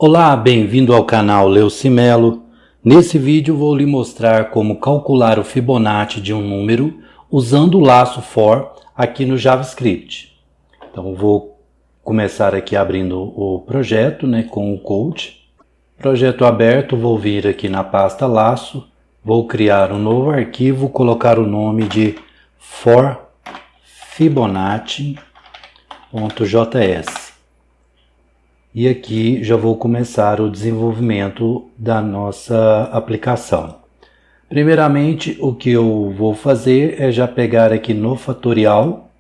Olá, bem-vindo ao canal Leucimelo. Nesse vídeo vou lhe mostrar como calcular o Fibonacci de um número usando o laço for aqui no JavaScript. Então vou começar aqui abrindo o projeto, com o code. Projeto aberto, vou vir aqui na pasta laço, vou criar um novo arquivo, colocar o nome de for Fibonacci.js. E aqui já vou começar o desenvolvimento da nossa aplicação. Primeiramente, o que eu vou fazer é já pegar aqui no fatorial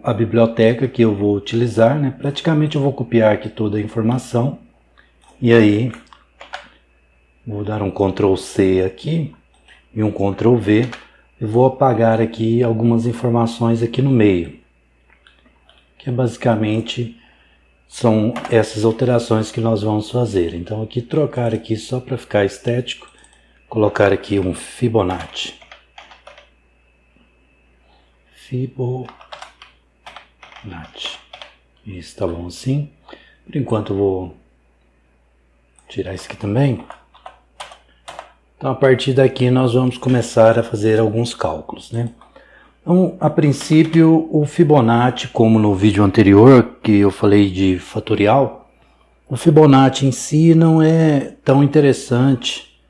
a biblioteca que eu vou utilizar, Praticamente eu vou copiar aqui toda a informação. E aí, vou dar um Ctrl C aqui e um Ctrl V. E vou apagar aqui algumas informações aqui no meio, que é basicamente são essas alterações que nós vamos fazer. Então aqui trocar aqui só para ficar estético, colocar aqui um Fibonacci. Fibonacci. Isso, tá bom assim. Por enquanto eu vou tirar isso aqui também. Então a partir daqui nós vamos começar a fazer alguns cálculos, Então, a princípio, o Fibonacci, como no vídeo anterior que eu falei de fatorial, o Fibonacci em si não é tão interessante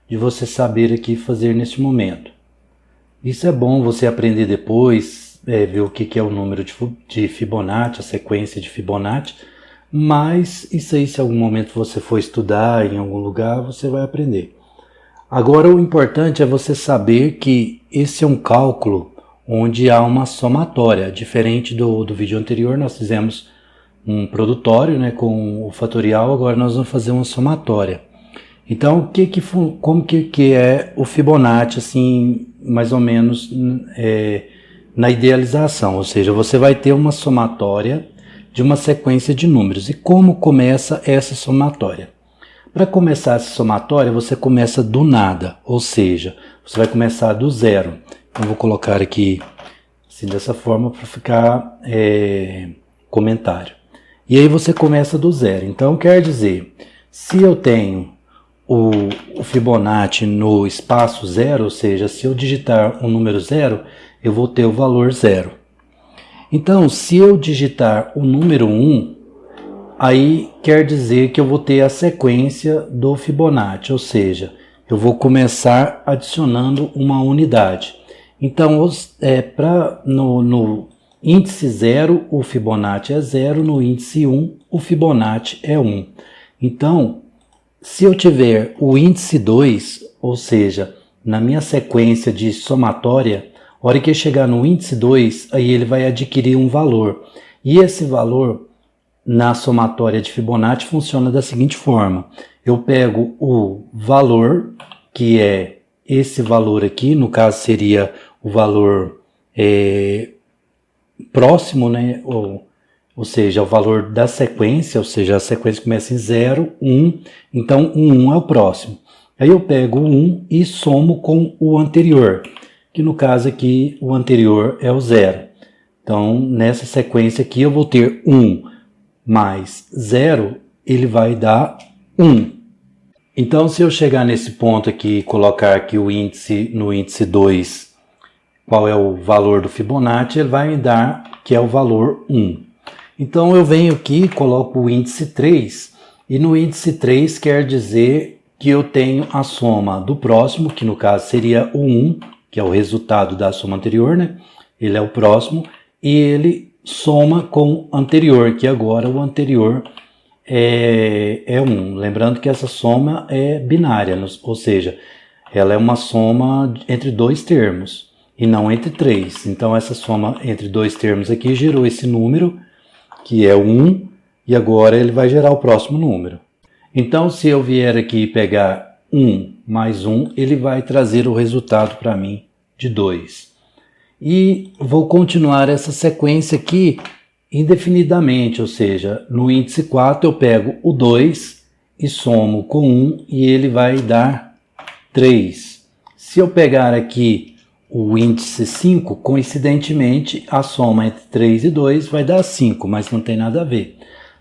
de você saber aqui fazer nesse momento. Isso é bom você aprender depois, ver o que é o número de Fibonacci, a sequência de Fibonacci, mas isso aí, se em algum momento você for estudar em algum lugar, você vai aprender. Agora, o importante é você saber que esse é um cálculo onde há uma somatória. Diferente do vídeo anterior, nós fizemos um produtório com o fatorial, agora nós vamos fazer uma somatória. Então, como que é o Fibonacci, assim, mais ou menos na idealização? Ou seja, você vai ter uma somatória de uma sequência de números. E como começa essa somatória? Para começar essa somatória, você começa do nada, ou seja, você vai começar do zero. Eu vou colocar aqui assim dessa forma para ficar comentário. E aí você começa do zero. Então quer dizer, se eu tenho o Fibonacci no espaço zero, ou seja, se eu digitar o número zero, eu vou ter o valor zero. Então, se eu digitar o número 1, aí quer dizer que eu vou ter a sequência do Fibonacci, ou seja, eu vou começar adicionando uma unidade. Então, no índice 0, o Fibonacci é 0, no índice 1, o Fibonacci é 1. Então, se eu tiver o índice 2, ou seja, na minha sequência de somatória, a hora que chegar no índice 2, aí ele vai adquirir um valor. E esse valor, na somatória de Fibonacci, funciona da seguinte forma. Eu pego o valor, que é esse valor aqui, no caso seria o valor próximo, ou seja, o valor da sequência, ou seja, a sequência começa em 0, 1, então o 1 é o próximo. Aí eu pego o 1 e somo com o anterior, que no caso aqui o anterior é o 0. Então nessa sequência aqui eu vou ter 1 mais 0, ele vai dar 1. Então, se eu chegar nesse ponto aqui e colocar aqui o índice, no índice 2, qual é o valor do Fibonacci, ele vai me dar que é o valor 1. Então, eu venho aqui e coloco o índice 3, e no índice 3 quer dizer que eu tenho a soma do próximo, que no caso seria o 1, que é o resultado da soma anterior, Ele é o próximo, e ele soma com o anterior, que agora o anterior é 1. Lembrando que essa soma é binária, ou seja, ela é uma soma entre dois termos e não entre três. Então essa soma entre dois termos aqui gerou esse número, que é 1, e agora ele vai gerar o próximo número. Então se eu vier aqui e pegar 1 mais 1, ele vai trazer o resultado para mim de 2. E vou continuar essa sequência aqui indefinidamente, ou seja, no índice 4 eu pego o 2 e somo com 1 e ele vai dar 3. Se eu pegar aqui o índice 5, coincidentemente a soma entre 3 e 2 vai dar 5, mas não tem nada a ver.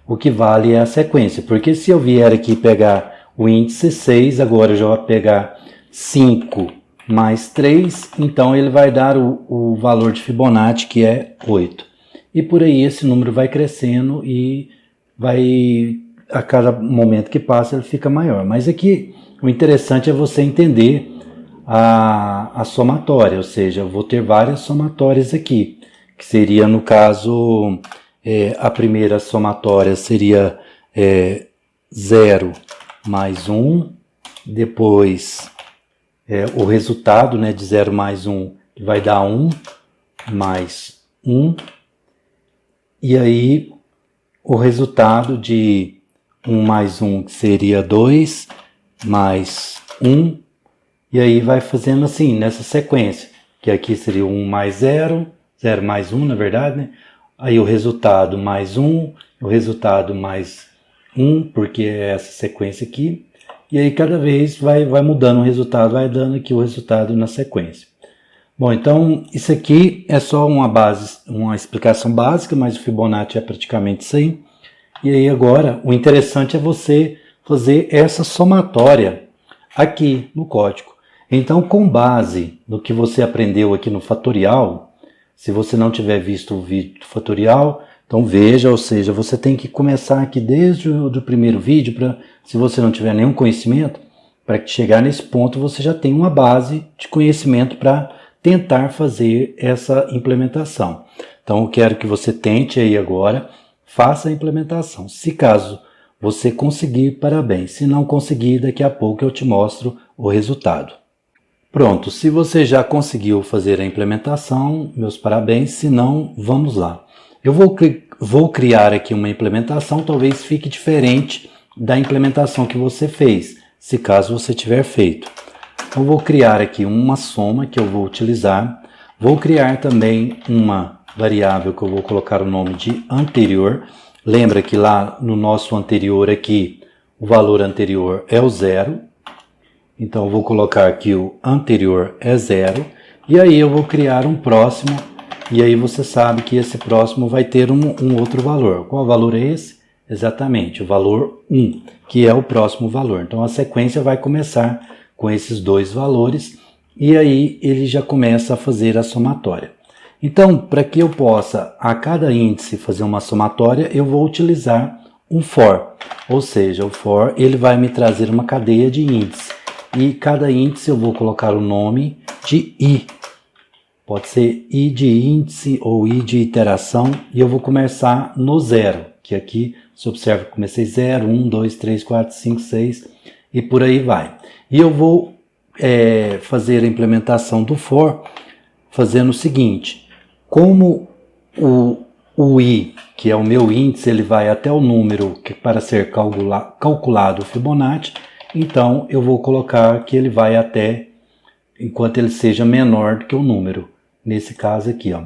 o que vale é a sequência. Porque se eu vier aqui pegar o índice 6, agora eu já vou pegar 5 mais 3, então ele vai dar o valor de Fibonacci, que é 8. E por aí esse número vai crescendo e vai, a cada momento que passa, ele fica maior. Mas aqui o interessante é você entender a somatória, ou seja, eu vou ter várias somatórias aqui, que seria, no caso, a primeira somatória seria 0 mais 1, depois o resultado, né, de 0 mais 1 vai dar 1 mais 1, e aí o resultado de 1 mais 1, que seria 2 mais 1, e aí vai fazendo assim, nessa sequência, que aqui seria 1 mais 0, 0 mais 1, na verdade, né? Aí o resultado mais 1, o resultado mais 1, porque é essa sequência aqui, e aí cada vez vai mudando o resultado, vai dando aqui o resultado na sequência. Bom, então isso aqui é só uma explicação básica, mas o Fibonacci é praticamente isso aí. E aí agora, o interessante é você fazer essa somatória aqui no código. Então, com base no que você aprendeu aqui no fatorial, se você não tiver visto o vídeo do fatorial, então veja, ou seja, você tem que começar aqui desde o primeiro vídeo, se você não tiver nenhum conhecimento, para que chegar nesse ponto você já tem uma base de conhecimento para tentar fazer essa implementação. Então eu quero que você tente aí agora, faça a implementação. Se caso você conseguir, parabéns. Se não conseguir, daqui a pouco eu te mostro o resultado. Pronto, se você já conseguiu fazer a implementação, meus parabéns. Se não, vamos lá. Eu vou criar aqui uma implementação, talvez fique diferente da implementação que você fez, se caso você tiver feito. Eu vou criar aqui uma soma que eu vou utilizar. Vou criar também uma variável que eu vou colocar o nome de anterior. Lembra que lá no nosso anterior aqui, o valor anterior é o 0. Então eu vou colocar aqui o anterior é 0. E aí eu vou criar um próximo. E aí você sabe que esse próximo vai ter um outro valor. Qual valor é esse? Exatamente, o valor 1, que é o próximo valor. Então a sequência vai começar com esses dois valores. E aí ele já começa a fazer a somatória. Então, para que eu possa, a cada índice, fazer uma somatória, eu vou utilizar um for. Ou seja, o for ele vai me trazer uma cadeia de índices. E cada índice eu vou colocar o nome de i. Pode ser i de índice ou i de iteração. E eu vou começar no 0. Que aqui, você observa que comecei 0, 1, 2, 3, 4, 5, 6 e por aí vai. E eu vou fazer a implementação do for fazendo o seguinte. Como o i, que é o meu índice, ele vai até o número que para ser calculado o Fibonacci, então eu vou colocar que ele vai até enquanto ele seja menor do que o número. Nesse caso aqui, ó,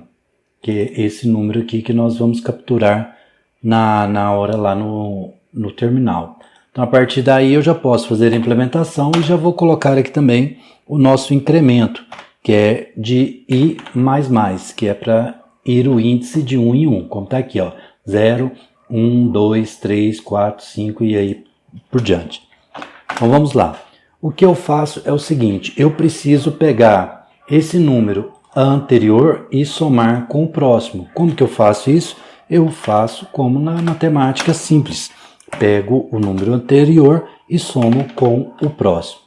que é esse número aqui que nós vamos capturar na hora lá no terminal. Então a partir daí eu já posso fazer a implementação e já vou colocar aqui também o nosso incremento, que é de i mais, que é para ir o índice de 1 em 1, como está aqui, ó, 0, 1, 2, 3, 4, 5 e aí por diante. Então vamos lá. O que eu faço é o seguinte, eu preciso pegar esse número anterior e somar com o próximo. Como que eu faço isso? Eu faço como na matemática simples. Pego o número anterior e somo com o próximo.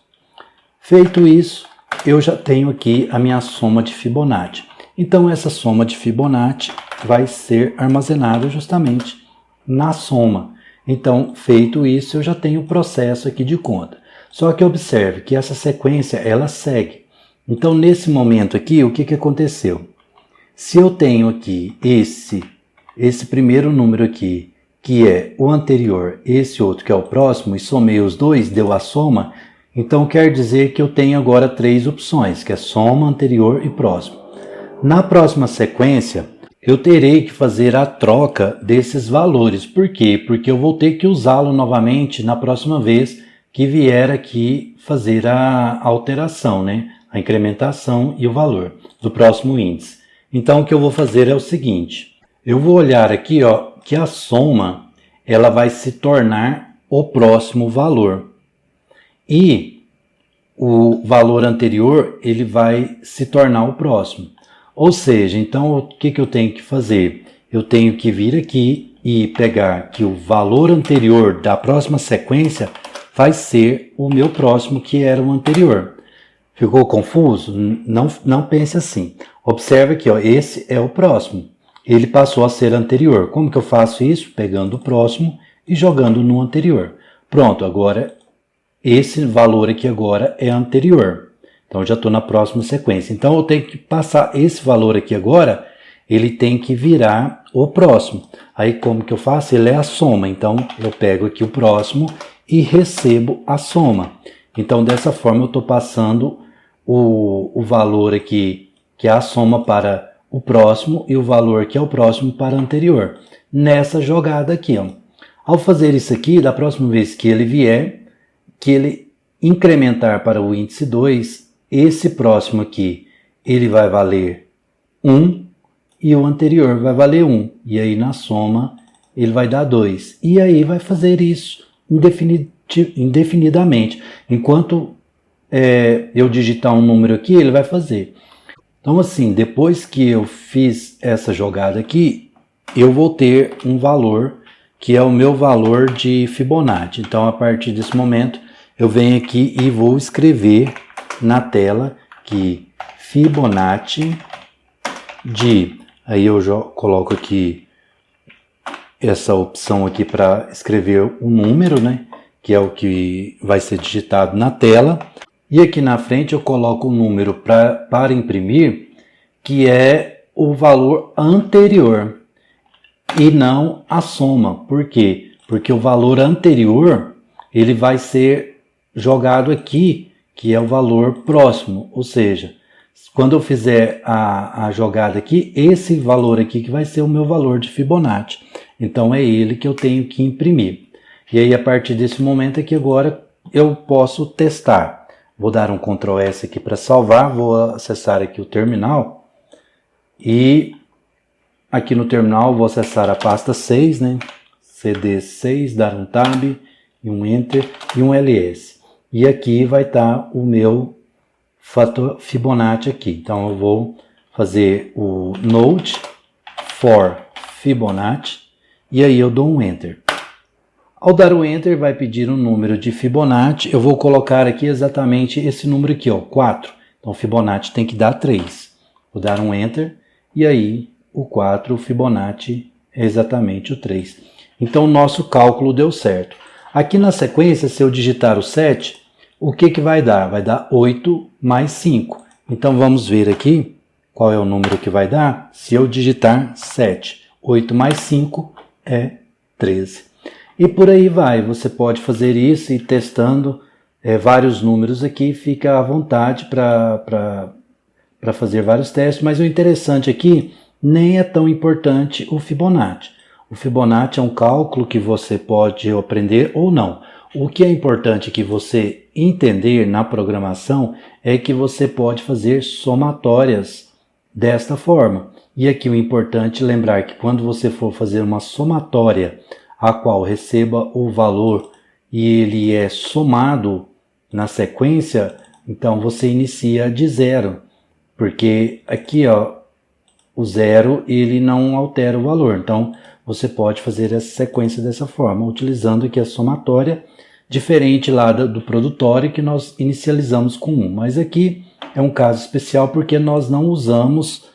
Feito isso, eu já tenho aqui a minha soma de Fibonacci. Então essa soma de Fibonacci vai ser armazenada justamente na soma. Então, feito isso, eu já tenho o processo aqui de conta. Só que observe que essa sequência, ela segue. Então, nesse momento aqui, o que aconteceu? Se eu tenho aqui esse primeiro número aqui, que é o anterior, esse outro que é o próximo, e somei os dois, deu a soma, então quer dizer que eu tenho agora 3 opções, que é soma, anterior e próximo. Na próxima sequência, eu terei que fazer a troca desses valores. Por quê? Porque eu vou ter que usá-lo novamente na próxima vez que vier aqui fazer a alteração, né? A incrementação e o valor do próximo índice. Então o que eu vou fazer é o seguinte, eu vou olhar aqui, ó, que a soma ela vai se tornar o próximo valor. E o valor anterior, ele vai se tornar o próximo. Ou seja, então o que eu tenho que fazer? Eu tenho que vir aqui e pegar que o valor anterior da próxima sequência vai ser o meu próximo, que era o anterior. Ficou confuso? Não pense assim. Observe aqui, ó, esse é o próximo. Ele passou a ser anterior. Como que eu faço isso? Pegando o próximo e jogando no anterior. Pronto, agora esse valor aqui agora é anterior. Então, eu já estou na próxima sequência. Então, eu tenho que passar esse valor aqui agora, ele tem que virar o próximo. Aí, como que eu faço? Ele é a soma. Então, eu pego aqui o próximo e recebo a soma. Então, dessa forma, eu estou passando o valor aqui, que é a soma, para o próximo, e o valor que é o próximo para o anterior. Nessa jogada aqui, ó. Ao fazer isso aqui, da próxima vez que ele vier, que ele incrementar para o índice 2, esse próximo aqui, ele vai valer 1 e o anterior vai valer 1. E aí na soma ele vai dar 2. E aí vai fazer isso indefinidamente. Enquanto eu digitar um número aqui, ele vai fazer. Então assim, depois que eu fiz essa jogada aqui, eu vou ter um valor que é o meu valor de Fibonacci. Então a partir desse momento eu venho aqui e vou escrever na tela que Fibonacci de... Aí eu já coloco aqui essa opção aqui para escrever o número, né? Que é o que vai ser digitado na tela. E aqui na frente eu coloco o número para imprimir, que é o valor anterior e não a soma. Por quê? Porque o valor anterior ele vai ser jogado aqui, que é o valor próximo, ou seja, quando eu fizer a jogada aqui, esse valor aqui que vai ser o meu valor de Fibonacci. Então é ele que eu tenho que imprimir. E aí a partir desse momento aqui agora eu posso testar. Vou dar um Ctrl S aqui para salvar, vou acessar aqui o terminal. E aqui no terminal vou acessar a pasta 6, né? CD6, dar um Tab e um Enter e um LS. E aqui vai estar o meu fator Fibonacci aqui. Então eu vou fazer o Node for Fibonacci e aí eu dou um Enter. Ao dar o Enter vai pedir um número de Fibonacci. Eu vou colocar aqui exatamente esse número aqui, ó, 4. Então Fibonacci tem que dar 3. Vou dar um Enter e aí o 4, o Fibonacci é exatamente o 3. Então o nosso cálculo deu certo. Aqui na sequência, se eu digitar o 7, o que vai dar? Vai dar 8 mais 5. Então vamos ver aqui qual é o número que vai dar se eu digitar 7. 8 mais 5 é 13. E por aí vai, você pode fazer isso e testando vários números aqui, fica à vontade para fazer vários testes, mas o interessante aqui nem é tão importante o Fibonacci. O Fibonacci é um cálculo que você pode aprender ou não. O que é importante que você entender na programação é que você pode fazer somatórias desta forma. E aqui o importante é lembrar que quando você for fazer uma somatória a qual receba o valor e ele é somado na sequência, então você inicia de 0, porque aqui ó, o 0 ele não altera o valor, então você pode fazer essa sequência dessa forma, utilizando aqui a somatória, diferente lá do produtório que nós inicializamos com 1, mas aqui é um caso especial porque nós não usamos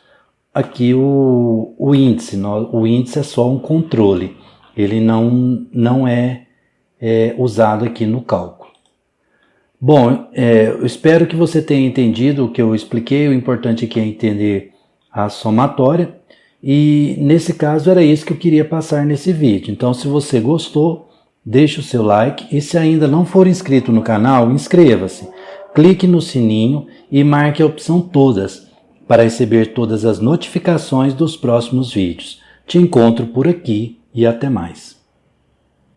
aqui o índice, o índice é só um controle, ele não é usado aqui no cálculo. Bom, eu espero que você tenha entendido o que eu expliquei, o importante aqui é entender a somatória, e nesse caso era isso que eu queria passar nesse vídeo. Então se você gostou, deixe o seu like, e se ainda não for inscrito no canal, inscreva-se, clique no sininho e marque a opção todas, para receber todas as notificações dos próximos vídeos. Te encontro por aqui e até mais.